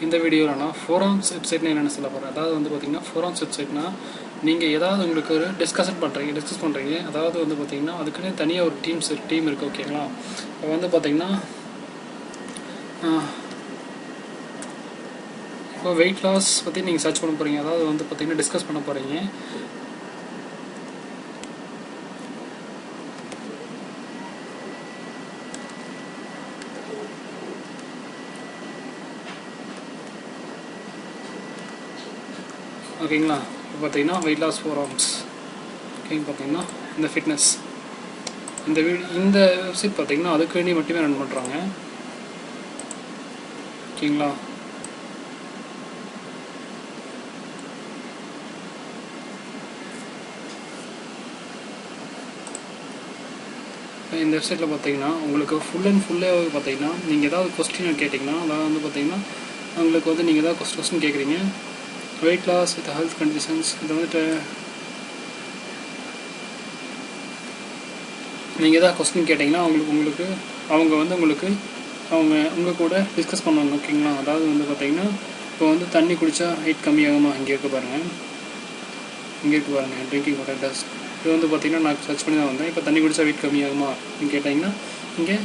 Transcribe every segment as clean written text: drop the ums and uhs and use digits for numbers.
இந்த வீடியோவில் நான் ஃபோரம்ஸ் வெப்சைட்னு என்னென்னு சொல்ல போகிறேன். அதாவது வந்து பார்த்திங்கன்னா ஃபோரம்ஸ் வெப்சைட்னா நீங்கள் ஏதாவது உங்களுக்கு ஒரு டிஸ்கஸ் பண்ணுறீங்க. அதாவது வந்து பார்த்திங்கன்னா அதுக்குன்னு தனியாக ஒரு டீம் இருக்குது. ஓகேங்களா? இப்போ வந்து பார்த்திங்கன்னா இப்போ வெயிட் லாஸ் பற்றி நீங்கள் சர்ச் பண்ண போகிறீங்க. அதாவது வந்து பார்த்திங்கன்னா டிஸ்கஸ் பண்ண போகிறீங்க. ஓகேங்களா? இப்போ பார்த்தீங்கன்னா வெயிட் லாஸ் ஃபோரம்ஸ் ஓகேங்க. பார்த்தீங்கன்னா இந்த ஃபிட்னஸ் இந்த வெப்சைட் பார்த்தீங்கன்னா அதுக்கு வேண்டி மட்டுமே ரன் பண்ணுறாங்க. ஓகேங்களா? இந்த வெப்சைட்டில் பார்த்தீங்கன்னா உங்களுக்கு ஃபுல்லாக பார்த்தீங்கன்னா நீங்கள் ஏதாவது கொஸ்டின் கேட்டிங்கன்னா, அதாவது வந்து பார்த்தீங்கன்னா உங்களுக்கு வந்து நீங்கள் ஏதாவது கொஸ்டின் கேட்குறீங்க, weight loss with health conditions, இதை வந்துட்டு நீங்கள் எதாவது கொஸ்டின் கேட்டிங்கன்னா அவங்க கூட டிஸ்கஸ் பண்ணுவாங்க. ஓகேங்களா? அதாவது வந்து பார்த்திங்கன்னா இப்போ வந்து தண்ணி குடித்தா ஹைட் கம்மியாகுமா, இங்கே இருக்குது பாருங்கள் ட்ரிங்கிங் வாட்டர் டஸ்ட். இது வந்து பார்த்திங்கன்னா நான் சர்ச் பண்ணி தான் வந்தேன். இப்போ தண்ணி குடித்தா வெயிட் கம்மியாகுமா நீங்கள் கேட்டிங்கன்னா இங்கே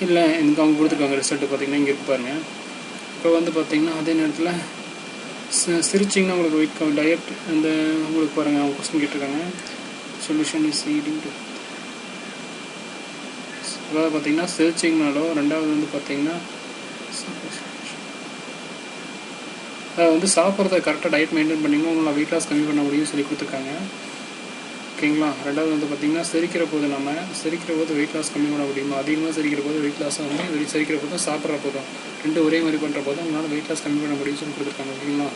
இல்லை, எனக்கு அவங்க கொடுத்துருக்காங்க ரிசல்ட்டு பார்த்திங்கன்னா இங்கே இருக்குது பாருங்கள். இப்போ வந்து பார்த்திங்கன்னா அதே நேரத்தில் சிரிச்சிங்கன்னா உங்களுக்கு வெயிட் டயட் அந்த உங்களுக்கு பாருங்கள் அவங்க கொஸ்டின் கேட்டிருக்காங்க. சொல்யூஷன் இஸ் ஈடிங் டு, அதாவது பார்த்திங்கன்னா சிரிச்சிங்கனாலோ, ரெண்டாவது வந்து பார்த்திங்கன்னா அதை வந்து சாப்பிட்றத கரெக்டாக டயட் மெயின்டைன் பண்ணிங்கன்னா உங்களால் வெயிட் லாஸ் கம்மி பண்ண முடியும்னு சொல்லி கொடுத்துருக்காங்க. ஓகேங்களா? ரெண்டாவது வந்து பார்த்திங்கன்னா சிரிக்கிற போது வெயிட் லாஸ் கம்மி பண்ண முடியுமா, அதிகமாக சிரிக்கிற போது வெயிட் லாஸை வந்து சிரிக்கிற போதும் சாப்பிட்ற போதும் ரெண்டு ஒரே மாதிரி பண்ணுற போதும் உங்களால் வெயிட் லாஸ் கம்மி பண்ண முடியும்னு சொல்லி கொடுத்துருக்காங்க. ஓகேங்களா?